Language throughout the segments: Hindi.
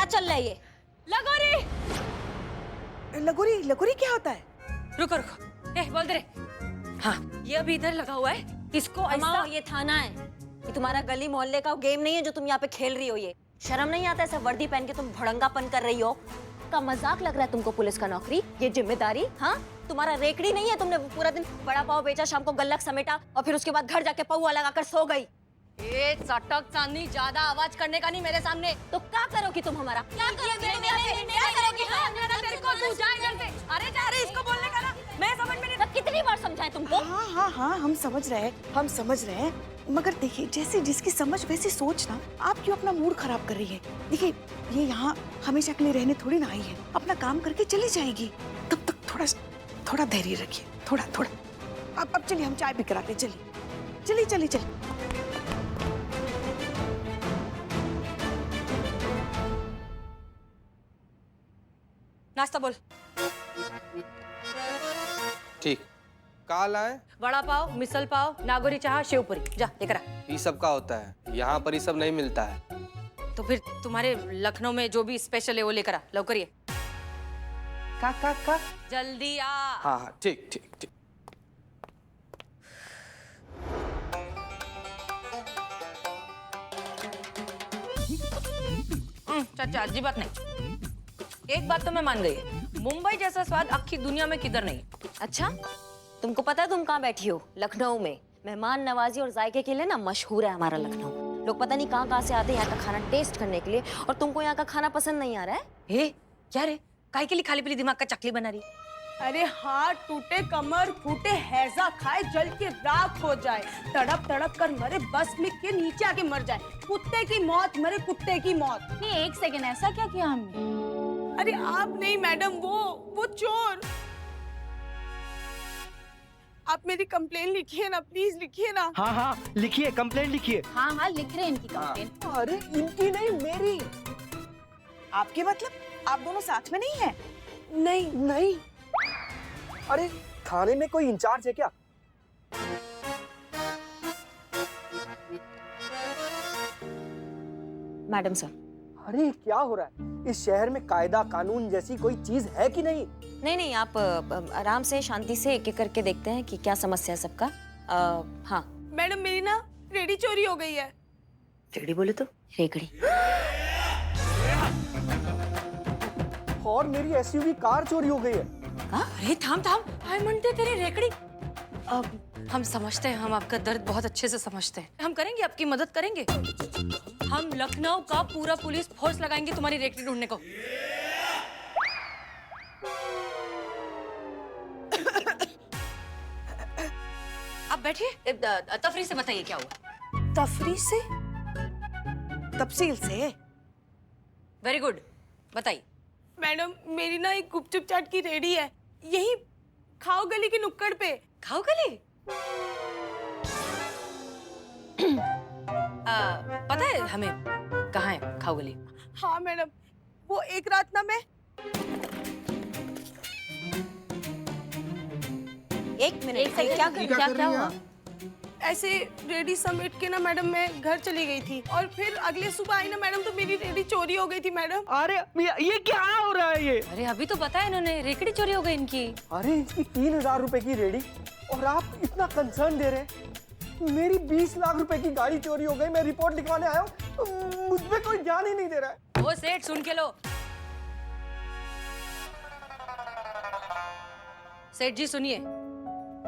चल रहा है ये? लगोरी लगोरी लगोरी क्या होता है? रुको रुको, बोल दे रे। हाँ, ये अभी इधर लगा हुआ है, इसको ऐसा। ये थाना है, ये तुम्हारा गली मोहल्ले का गेम नहीं है जो तुम यहाँ पे खेल रही हो। ये शर्म नहीं आता ऐसा वर्दी पहन के तुम भड़ंगापन कर रही हो? का मजाक लग रहा है तुमको पुलिस का नौकरी, ये जिम्मेदारी? हाँ, तुम्हारा रेकड़ी नहीं है? तुमने पूरा दिन बड़ा पाव बेचा, शाम को गल्लक समेटा और फिर उसके बाद घर जाके पौआ लगाकर सो गई। चटक चांदनी, ज्यादा आवाज करने का नहीं मेरे सामने। तो क्या करोगी तुम हमारा? क्या करोगी? अरे जा रहे, इसको बोलने का ना, मैं समझ में नहीं। कितनी बार समझाए तुमको? हाँ, हम समझ रहे हैं, मगर देखिए जैसी जिसकी समझ वैसी सोच ना। आप क्यों अपना मूड खराब कर रही है? देखिए ये यहाँ हमेशा के लिए रहने थोड़ी ना आई है, अपना काम करके चली जाएगी। तब तक थोड़ा धैर्य रखिए, थोड़ा। अब चलिए हम चाय पी कर आते, चलिए। नाश्ता बोल। ठीक, का लाए? वड़ा पाव, मिसल पाव, नागोरी चाह, शेवपुरी, जा लेकर आ। ये सब का होता है? यहाँ पर ये सब नहीं मिलता है। तो फिर तुम्हारे लखनऊ में जो भी स्पेशल है वो लेकर आ, लवकर ये। का जल्दी आ। हाँ, ठीक। चाचा अजी बात नहीं, एक बात तो मैं मान गई, मुंबई जैसा स्वाद आखी दुनिया में किधर नहीं। अच्छा, तुमको पता है तुम कहाँ बैठी हो? लखनऊ में। मेहमान नवाजी और जायके के लिए ना मशहूर है हमारा लखनऊ। लोग पता नहीं कहाँ से आते हैं यहाँ का खाना टेस्ट करने के लिए, और तुमको यहाँ का खाना पसंद नहीं आ रहा है? क्या रे, काहे के लिए खाली पीली दिमाग का चकली बना रही? अरे हाथ टूटे, कमर फूटे, हैजा खाए, जल के राख हो जाए, तड़प कर मरे, बस में के नीचे आके मर जाए, कुत्ते की मौत मरे, कुत्ते की मौत। नहीं, एक सेकंड, ऐसा क्या किया हमने? अरे आप नहीं मैडम, वो चोर। आप मेरी कंप्लेन लिखिए ना, प्लीज लिखिए ना। हाँ, लिखिए, कंप्लेंट लिखिए। हाँ, लिख रहे हैं इनकी कंप्लेन। अरे इनकी नहीं, मेरी। आपके मतलब आप दोनों साथ में नहीं है? नहीं। अरे थाने में कोई इंचार्ज है क्या? Madam sir. अरे क्या हो रहा है? इस शहर में कायदा कानून जैसी कोई चीज है कि नहीं? नहीं, आप आराम से शांति से एक एक करके देखते हैं कि क्या समस्या है सबका। हाँ मैडम, मेरी ना रेडी चोरी हो गई है। रेकड़ी बोले तो? रेकड़ी? और मेरी एसयूवी कार चोरी हो गई है। अरे थाम, आई मनते तेरी रेकड़ी। अब हम समझते हैं, हम आपका दर्द बहुत अच्छे से समझते हैं। हम करेंगे, आपकी मदद करेंगे। हम लखनऊ का पूरा पुलिस फोर्स लगाएंगे तुम्हारी रेकड़ी ढूंढने को। आप बैठिए, तफरी से बताइए क्या हुआ। तफरी से? तफसील से? वेरी गुड, बताइए। मैडम, मेरी ना एक गुपचुप चाट की रेडी है, यही खाओ गली की नुक्कड़ पे। खाओ गली? पता है हमें कहाँ है खाओ गली? हाँ मैडम, वो एक रात ना मैं। एक मिनट, क्या हुआ? ऐसे रेडी समेट के ना मैडम मैं घर चली गई थी, और फिर अगले सुबह आई ना मैडम तो मेरी रेडी चोरी हो गई थी मैडम। अरे ये क्या हो रहा है ये? अरे अभी तो बताया इन्होंने, रेकड़ी चोरी हो गई इनकी। अरे इसकी 3000 रुपए की रेडी और आप इतना कंसर्न दे रहे हैं। मेरी 20 लाख रुपए की गाड़ी चोरी हो गई, मैं रिपोर्ट लिखवाने आया हूँ, मुझ पे कोई ध्यान ही नहीं दे रहा है। वो सेठ सुन के लो। सेठ जी सुनिए,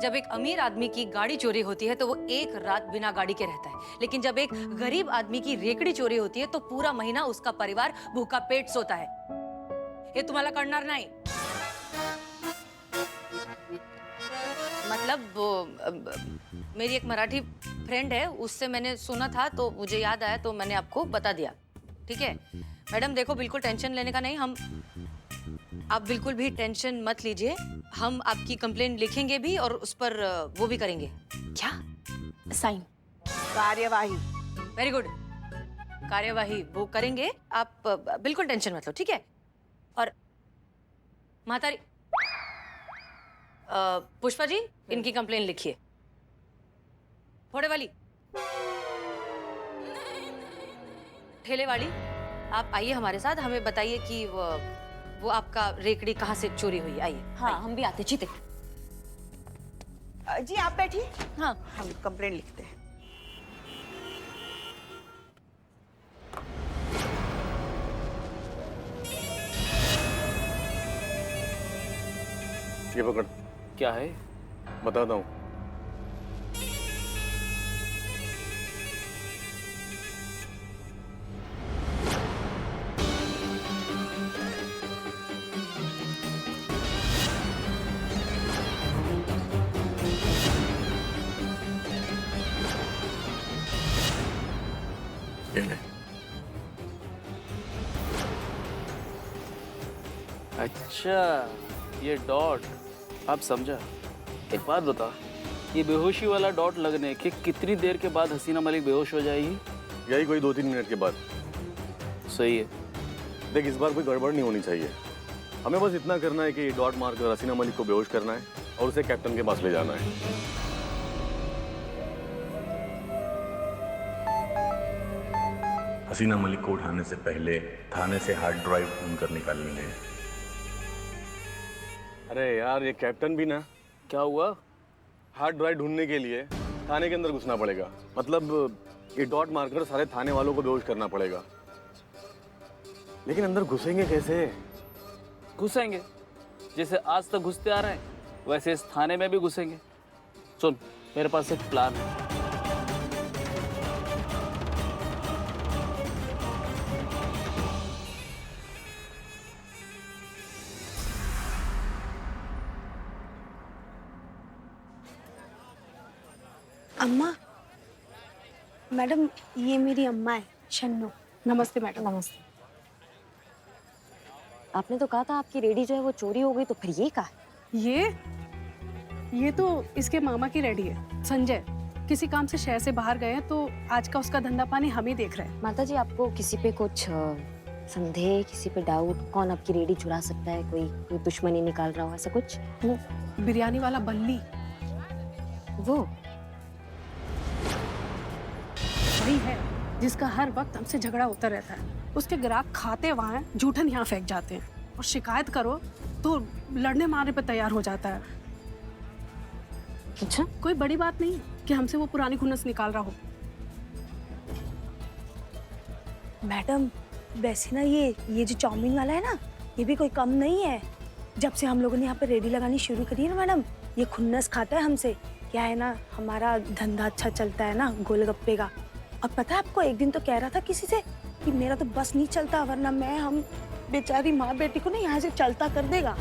जब एक अमीर आदमी की गाड़ी चोरी होती है तो वो एक रात बिना गाड़ी के रहता है, लेकिन जब एक गरीब आदमी की रेकड़ी चोरी होती है तो पूरा महीना उसका परिवार भूखा पेट सोता है। ये तुम्हाला कळणार नाही। मतलब वो मेरी एक मराठी फ्रेंड है, उससे मैंने सुना था तो मुझे याद आया तो मैंने आपको बता दिया। ठीक है मैडम, देखो बिल्कुल टेंशन लेने का नहीं, आप बिल्कुल भी टेंशन मत लीजिए। हम आपकी कंप्लेन लिखेंगे भी और उस पर वो भी करेंगे। क्या? साइन? कार्यवाही। वेरी गुड, कार्यवाही वो करेंगे। आप बिल्कुल टेंशन मत लो, ठीक है? और मातारी पुष्पा जी, इनकी कंप्लेन लिखिए। फोड़े वाली, ठेले वाली, आप आइए हमारे साथ, हमें बताइए कि वो आपका रेकड़ी कहाँ से चोरी हुई। आइए। हाँ हम भी आते जीते। जी आप बैठिए, हाँ हम कंप्लेंट लिखते हैं। ये पकड़, क्या है? बताता हूँ। ये ले। अच्छा, ये डॉट। आप समझा। एक बात बता, ये बेहोशी वाला डॉट लगने के कितनी देर के बाद हसीना मलिक बेहोश हो जाएगी? यही कोई 2-3 मिनट के बाद। सही है। देख, इस बार कोई गड़बड़ नहीं होनी चाहिए। हमें बस इतना करना है कि डॉट मारकर हसीना मलिक को बेहोश करना है और उसे कैप्टन के पास ले जाना है। हसीना मलिक को उठाने से पहले थाने से हार्ड ड्राइव ढूंढकर निकालनी है। अरे यार, ये कैप्टन भी ना, क्या हुआ? हार्ड ड्राइव ढूंढने के लिए थाने के अंदर घुसना पड़ेगा। मतलब ये डॉट मारकर सारे थाने वालों को बेहोश करना पड़ेगा। लेकिन अंदर घुसेंगे कैसे? घुसेंगे जैसे आज तक घुसते आ रहे हैं, वैसे इस थाने में भी घुसेंगे। सुन, मेरे पास एक प्लान है। अम्मा, मैडम ये मेरी अम्मा है शन्नो। नमस्ते मैडम। नमस्ते। आपने तो कहा था आपकी रेडी जो है वो चोरी हो गई, तो फिर ये कहा? ये तो इसके मामा की रेडी है संजय। किसी काम से शहर से बाहर गए हैं तो आज का उसका धंधा पानी हम ही देख रहे हैं। माता जी, आपको किसी पे कुछ संदेह, किसी पे डाउट? कौन आपकी रेडी चुरा सकता है? कोई दुश्मनी निकाल रहा हो, ऐसा कुछ? वो बिरयानी वाला बल्ली, वो वही है जिसका हर वक्त हमसे झगड़ा होता रहता है। उसके ग्राहक खाते वहाँ हैं, जूठन यहाँ फेंक जाते हैं, और शिकायत करो तो लड़ने मारने पर तैयार हो जाता है। अच्छा, कोई बड़ी बात नहीं कि हमसे वो पुरानी खुन्नस निकाल रहा हो। मैडम वैसे ना ये जो चाउमीन वाला है ना, ये भी कोई कम नहीं है। जब से हम लोगों ने यहाँ पे रेडी लगानी शुरू करी है ना मैडम, ये खुन्नस खाता है हमसे। क्या है ना, हमारा धंधा अच्छा चलता है ना गोलगप्पे का। और पता है आपको, एक दिन तो कह रहा था किसी से कि मेरा तो बस नहीं चलता, वरना हम बेचारी माँ बेटी को ना यहाँ से चलता कर देगा।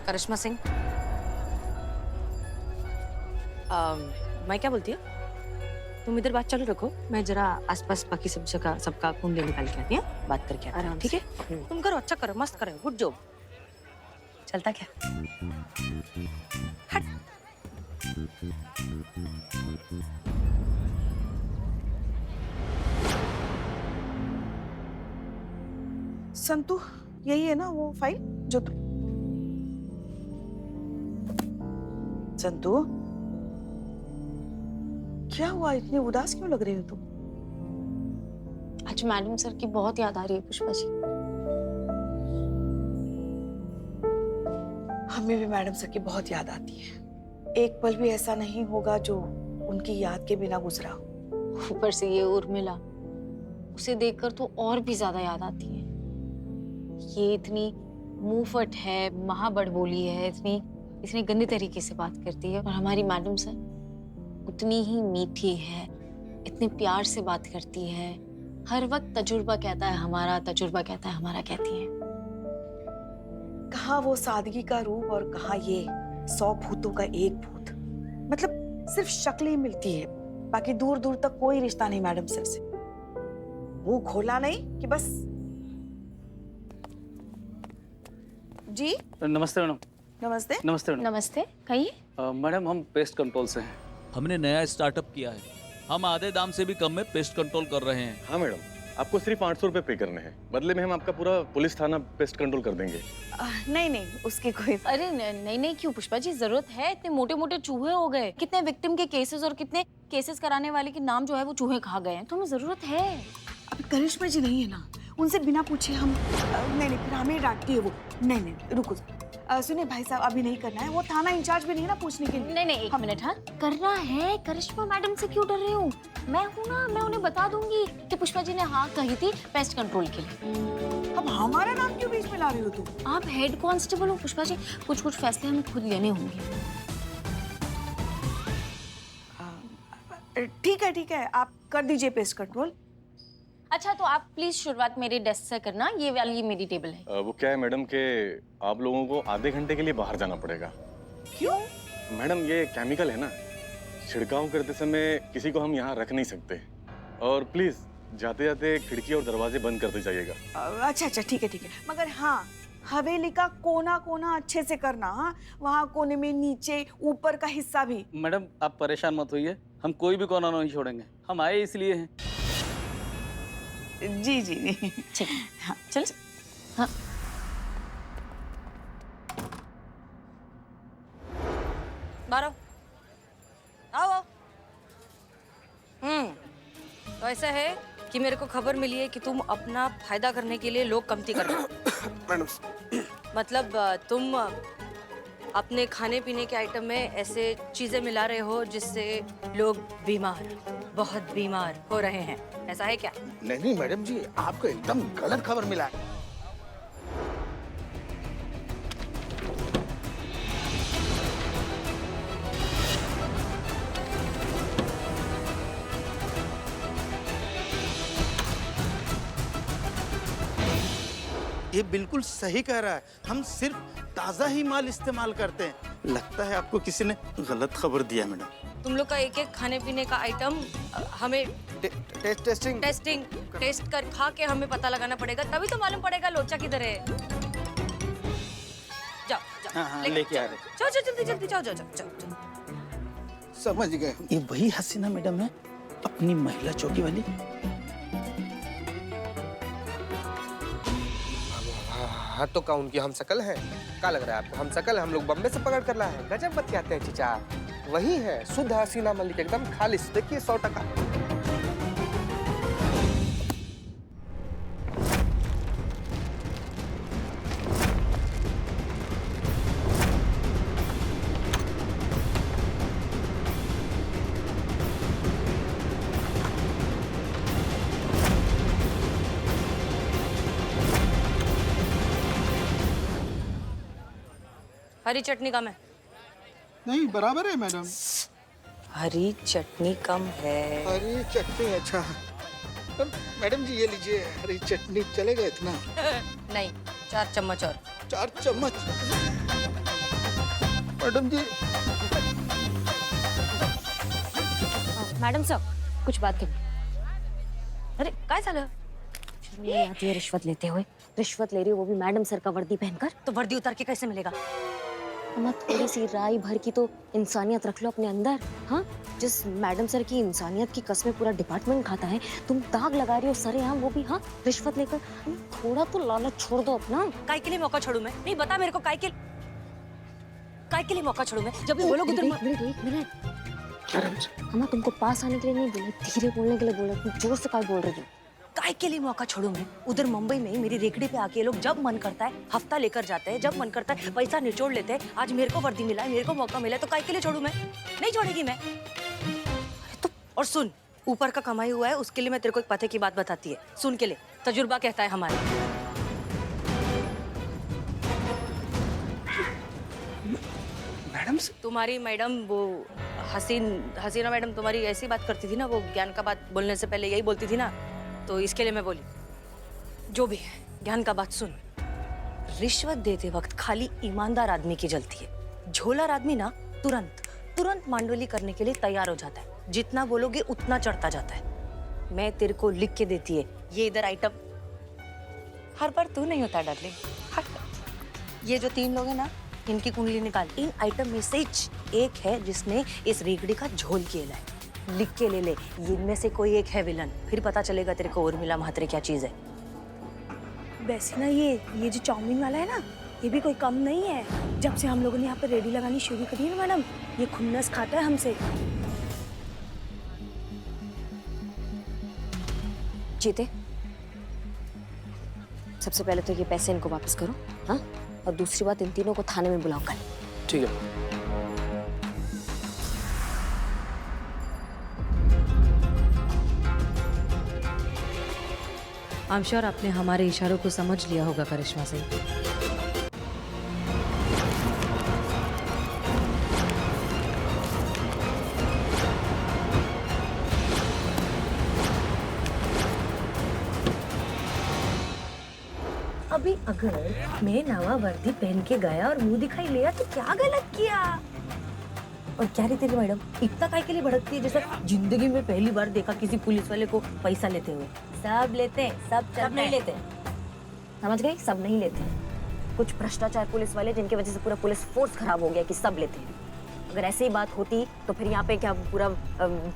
करिश्मा सिंह, मैं क्या बोलती हूँ, तुम इधर बात चालू रखो, मैं जरा आसपास बाकी सब जगह सबका कुंडली निकाल के आती हूँ, बात करके आती हूँ, ठीक है? तुम करो, अच्छा करो, मस्त करो, गुड जॉब। चलता क्या? हट। संतु, यही है ना वो फाइल जो तुम... संतु, क्या हुआ? इतनी उदास क्यों लग रही हो तुम? आज मैडम सर की बहुत याद आ रही है पुष्पा जी। हमें भी मैडम सर की बहुत याद आती है। एक पल भी ऐसा नहीं होगा जो उनकी याद के बिना गुजरा हो। ऊपर से ये उर्मिला, उसे देखकर तो और भी ज्यादा याद आती है। ये इतनी मुंहफट है, महाबड़बोली है, इतनी गंदे तरीके से बात करती है। और हमारी मैडम सर उतनी ही मीठी है, इतने प्यार से बात करती है। हर वक्त तजुर्बा कहता है हमारा, तजुर्बा कहता है हमारा कहती है। कहाँ वो सादगी का रूप और कहाँ ये 100 भूतों का एक भूत। मतलब सिर्फ शक्ल ही मिलती है, बाकी दूर दूर तक कोई रिश्ता नहीं मैडम सर से। मुंह खोला नहीं कि बस। जी नमस्ते मैडम। नमस्ते। नमस्ते मैडम। नमस्ते, कहिए। मैडम, हम पेस्ट कंट्रोल से हैं। हमने नया स्टार्टअप किया है। हम आधे दाम से भी कम में पेस्ट कंट्रोल कर रहे हैं। हाँ मैडम, आपको सिर्फ 800 रुपए पे करने हैं। बदले में हम आपका पूरा पुलिस थाना पेस्ट कंट्रोल कर देंगे। नहीं नहीं, उसकी कोई अरे नहीं नहीं क्यों पुष्पा जी, जरूरत है? इतने मोटे मोटे चूहे हो गए, कितने विक्टिम के केसेस और कितने केसेस कराने वाले के नाम जो है वो चूहे खा गए हैं, तो हमें जरूरत है। अभी करिश्मा जी नहीं है ना, उनसे बिना पूछे हम नहीं नहीं, फिर हमें डांटती है वो। नहीं नहीं रुको, सुनिए भाई साहब, अभी नहीं करना है, वो थाना इंचार्ज भी नहीं है ना पूछने के लिए। नहीं नहीं एक मिनट, हाँ करना है। करिश्मा मैडम से क्यों डर रहे हो? मैं हूँ ना, मैं उन्हें बता दूंगी कि पुष्पा जी ने हाँ कही थी पेस्ट कंट्रोल के लिए। अब हमारा नाम क्यों बीच में ला रही हो तुम? आप हेड कांस्टेबल हो पुष्पा जी, कुछ कुछ फैसले हमें खुद लेने होंगे। ठीक है, आप कर दीजिए पेस्ट कंट्रोल। अच्छा तो आप प्लीज शुरुआत मेरे डेस्क से करना, ये वाली मेरी टेबल है। वो क्या है मैडम के आप लोगों को आधे घंटे के लिए बाहर जाना पड़ेगा। क्यों? मैडम ये केमिकल है ना, छिड़काव करते समय किसी को हम यहाँ रख नहीं सकते। और प्लीज जाते जाते खिड़की और दरवाजे बंद करते जाइएगा। अच्छा ठीक है, मगर हाँ हवेली का कोना कोना अच्छे से करना। हाँ वहाँ कोने में नीचे ऊपर का हिस्सा भी। मैडम आप परेशान मत होइए, हम कोई भी कोना नहीं छोड़ेंगे, हम आए इसलिए हैं। जी ठीक हाँ चल। हाँ बारो आओ। तो ऐसा है कि मेरे को खबर मिली है कि तुम अपना फायदा करने के लिए लोग कमती कर रहे हो। मैडम मतलब तुम अपने खाने पीने के आइटम में ऐसे चीजें मिला रहे हो जिससे लोग बीमार, बहुत बीमार हो रहे हैं, ऐसा है क्या? नहीं मैडम जी, आपको एकदम गलत खबर मिला है। ये बिल्कुल सही कह रहा है, हम सिर्फ ताजा ही माल इस्तेमाल करते हैं। लगता है आपको किसी ने गलत खबर दिया मैडम। तुम लोग का एक एक खाने पीने का आइटम हमें टेस्ट कर खा के हमें पता लगाना पड़ेगा, तभी तो मालूम पड़ेगा लोचा किधर है। जाओ हाँ, लेके आ रहे। जाओ जल्दी जाओ। समझ गए, ये वही हसीना मैडम है, अपनी महिला चौकी वाली। हाँ तो का उनकी हम शकल है? क्या लग रहा है आपको हम शकल है? हम लोग बम्बे से पकड़ कर लाए हैं। गजब बतियाते हैं चीचा, वही है शुद्ध हसीना मलिक, एकदम खालिश। देखिए 100%। हरी चटनी कम है। नहीं बराबर है मैडम। हरी चटनी कम है। हरी चटनी अच्छा। मैडम जी ये लीजिए, हरी चटनी चलेगा इतना? नहीं 4 चम्मच और। 4 चम्मच मैडम जी। मैडम सर कुछ बात करिए। अरे काय झालं? शर्म नहीं आती है रिश्वत लेते हुए? रिश्वत ले रही हो वो भी मैडम सर का वर्दी पहनकर? तो वर्दी उतार के कैसे मिलेगा? अम्मा थोड़ी सी राई भर की तो इंसानियत रख लो अपने अंदर। हाँ जिस मैडम सर की इंसानियत की कसमें पूरा डिपार्टमेंट खाता है, तुम दाग लगा रही हो सरेआम, वो भी हाँ रिश्वत लेकर। थोड़ा तो लालच छोड़ दो अपना। काय के लिए मौका छोड़ू मैं? नहीं बता मेरे को, काय के लिए मौका छोड़ू मैं? जब भी बोलोगे तो एक मिनट अम्मा, तुमको पास आने के लिए नहीं बोला, धीरे बोलने के लिए बोला। तुम जोर से काय बोल रही हो? काय के लिए मौका छोड़ू मैं? उधर मुंबई में मेरी रेकड़ी पे आके लोग जब मन करता है हफ्ता लेकर जाते हैं, जब मन करता है पैसा निचोड़ लेते हैं। आज मेरे को वर्दी मिला है, मेरे को मौका मिला है, तो काय के लिए छोड़ू मैं? नहीं छोड़ेगी मैं। तो और सुन, ऊपर का कमाई हुआ है उसके लिए मैं तेरे को एक पते की बात बताती है, सुन के लिए। तजुर्बा कहता है हमारा। मैडम से तुम्हारी मैडम वो हसीना मैडम तुम्हारी ऐसी बात करती थी ना, वो ज्ञान का बात बोलने से पहले यही बोलती थी ना, तो इसके लिए मैं बोली। जो भी है ज्ञान का बात सुन। रिश्वत देते वक्त खाली ईमानदार आदमी की जलती है, झोलार आदमी ना तुरंत मांडोली करने के लिए तैयार हो जाता है। जितना बोलोगे उतना चढ़ता जाता है। मैं तेरे को लिख के देती है, ये इधर आइटम हर बार तू नहीं होता डार्लिंग, हर बार। ये जो 3 लोग हैं ना, इनकी कुंडली निकाल। इन आइटम में से एक है जिसने इस रेगड़ी का झोल किया है। लिख के ले ले, इनमें से कोई एक है विलन, फिर पता चलेगा तेरे को उर्मिला महात्रे क्या चीज है। वैसे ना ये जो चाउमीन वाला है ना, ये भी कोई कम नहीं है। जब से हम लोगों ने यहाँ पे रेडी लगानी शुरू करी है ना मैडम, ये खुन्नस खाता है हमसे। जीते, सबसे पहले तो ये पैसे इनको वापस करो, हाँ? और दूसरी बात, इन तीनों को थाने में बुलाओ कल। ठीक है। आई एम श्योर आपने हमारे इशारों को समझ लिया होगा करिश्मा सिंह। अभी अगर मैं नवा वर्दी पहन के गया और मुंह दिखाई लिया तो क्या गलत किया? और क्या रही तेरी मैडम, इतना काय के लिए भड़कती है जैसे जिंदगी में पहली बार देखा किसी पुलिस वाले को पैसा लेते हुए। सब लेते हैं, सब नहीं लेते, समझ गई? सब नहीं लेते। कुछ भ्रष्टाचार पुलिस वाले जिनकी वजह से पूरा पुलिस फोर्स खराब हो गया कि सब लेते हैं। अगर ऐसे ही बात होती तो फिर यहाँ पे क्या पूरा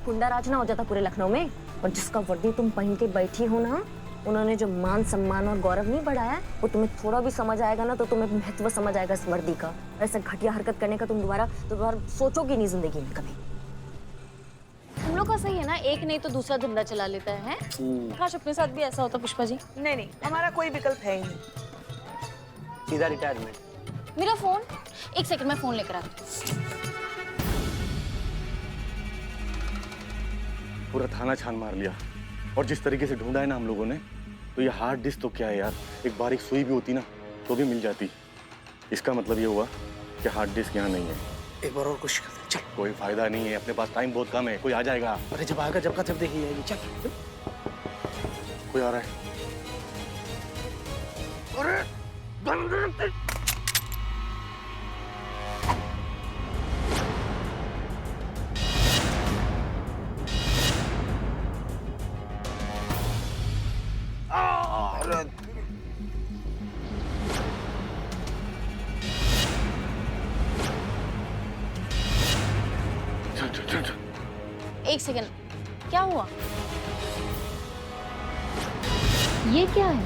गुंडा राज ना हो जाता पूरे लखनऊ में? और जिसका वर्दी तुम पहन के बैठी हो ना, उन्होंने जो मान सम्मान और गौरव नहीं बढ़ाया, वो तुम्हें थोड़ा भी समझ आएगा ना तो तुम्हें महत्व समझ आएगा इस वर्दी का। ऐसा घटिया हरकत करने का तुम दोबारा सोचोगी नहीं जिंदगी में कभी। हम लोग का सही है ना, एक नहीं तो दूसरा धंधा चला लेता है। काश अपने साथ भी ऐसा होता पुष्पा जी। नहीं, हमारा कोई विकल्प है ही नहीं। सीधा रिटायरमेंट। मेरा फोन, एक सेकंड में फोन लेकर आती हूँ। पूरा थाना छान मार लिया, और जिस तरीके से ढूंढा है ना हम लोगों ने, तो ये हार्ड डिस्क तो क्या है यार, एक बारीक सुई भी होती ना तो भी मिल जाती। इसका मतलब ये हुआ कि हार्ड डिस्क यहाँ नहीं है। एक बार और कोशिश करते हैं, चल। कोई फायदा नहीं है, अपने पास टाइम बहुत कम है, कोई आ जाएगा। अरे जब आएगा जब का जब देखी जाएगी, चल। कोई आ रहा है। अरे एक सेकंड, क्या हुआ? ये क्या है?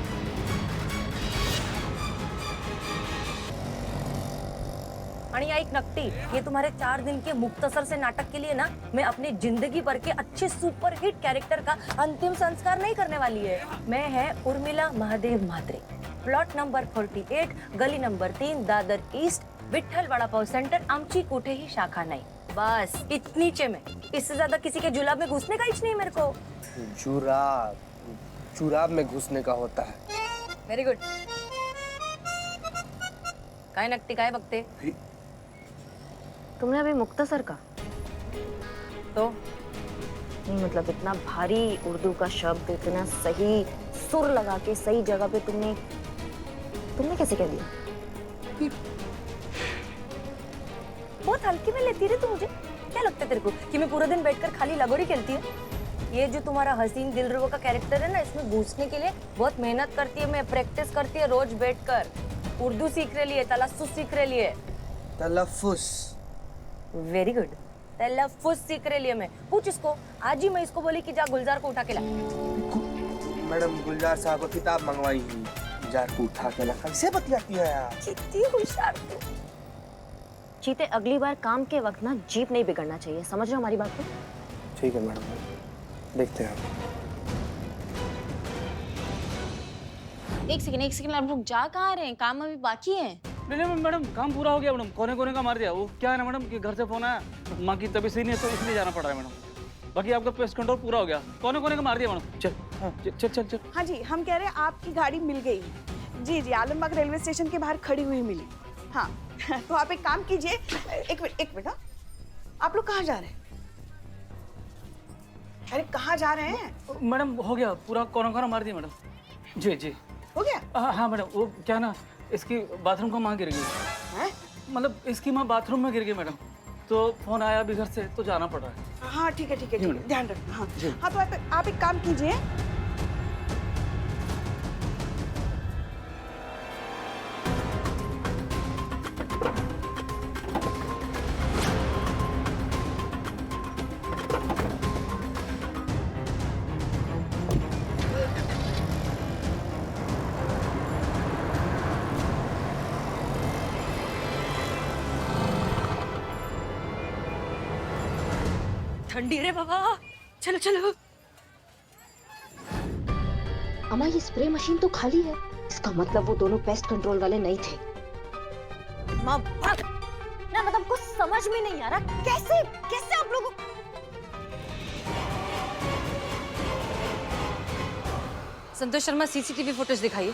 आणि एक नकटी, ये तुम्हारे 4 दिन के मुख्तसर से नाटक के लिए ना मैं अपनी जिंदगी भर के अच्छे सुपर हिट कैरेक्टर का अंतिम संस्कार नहीं करने वाली है। मैं है उर्मिला महादेव म्हात्रे, प्लॉट नंबर 48, गली number 3, Dadar east, Vitthal vada pav centre, आमची कुठे ही शाखा नहीं। बस इतनीचे में, इससे ज्यादा किसी के जुलाब में घुसने का इच नहीं मेरे को। जुराब में घुसने का होता है। Very good. काय नकटी, काय बघते? तुमने अभी मुख्तसर का तो नहीं, मतलब इतना भारी उर्दू का शब्द इतना सही सुर लगा के सही जगह पे तुमने कैसे कह दिया? बहुत हल्की में लेती रही तू मुझे। क्या लगता है तेरे को कि मैं पूरा दिन बैठकर खाली लगोरी खेलती है? ये जो तुम्हारा हसीन दिलरुबा का कैरेक्टर है ना, इसमें घुसने के लिए बहुत मेहनत करती है मैं, प्रैक्टिस करती है रोज बैठकर। उर्दू सीख रही है, तलफ्फुज सीख रही है। तलफ्फुज। वेरी गुड, तलफ्फुज सीख रही है मैं। पूछ इसको, आज ही मैं इसको बोली कि जा गुलजार को उठा के ला। मैडम गुलजार साहब को किताब मंगवाई ही, गुलजार को उठा के ला। कैसे बतियाती है यार? कितनी होशियार तू। चीते, अगली बार काम के वक्त ना जीप नहीं बिगड़ना चाहिए, समझ रहे हो हमारी बात को? ठीक है मैडम, देखते हैं। एक सेकंड, आप लोग जा कहाँ रहे हैं? काम अभी बाकी है। नहीं मैडम, काम पूरा हो गया मैडम, कोने कोने का मार दिया। वो क्या है ना मैडम कि घर से फोन आया, माँ की तबीयत सही नहीं है तो इसलिए जाना पड़ रहा है मैडम। बाकी आपका पेस्ट कंट्रोल पूरा हो गया, कोने कोने का मार दिया मैडम। चल चल चल चल। हाँ जी, हम कह रहे हैं आपकी गाड़ी मिल गई। जी जी, आलमबाग रेलवे स्टेशन के बाहर खड़ी हुई मिली। हाँ तो आप एक काम कीजिए, एक मिनट। हाँ, आप लोग कहाँ जा रहे हैं? अरे कहाँ जा रहे हैं? मैडम हो गया पूरा, कोना कोना मार दिया मैडम। जी जी हो गया। हाँ मैडम, वो क्या ना इसकी बाथरूम का माँ गिर गई हैं? मतलब इसकी माँ बाथरूम में गिर गई मैडम, तो फोन आया अभी घर से तो जाना पड़ रहा है। हाँ ठीक है, ध्यान रखना। हाँ हाँ, तो आप एक काम कीजिए, ठंडी रे बाबा। चलो चलो। अम्मा ये स्प्रे मशीन तो खाली है, इसका मतलब वो दोनों पेस्ट कंट्रोल वाले नहीं थे। माँ भाग ना, मतलब कुछ समझ में नहीं आ रहा, कैसे कैसे आप लोगों। संतोष शर्मा सीसीटीवी फुटेज दिखाइए।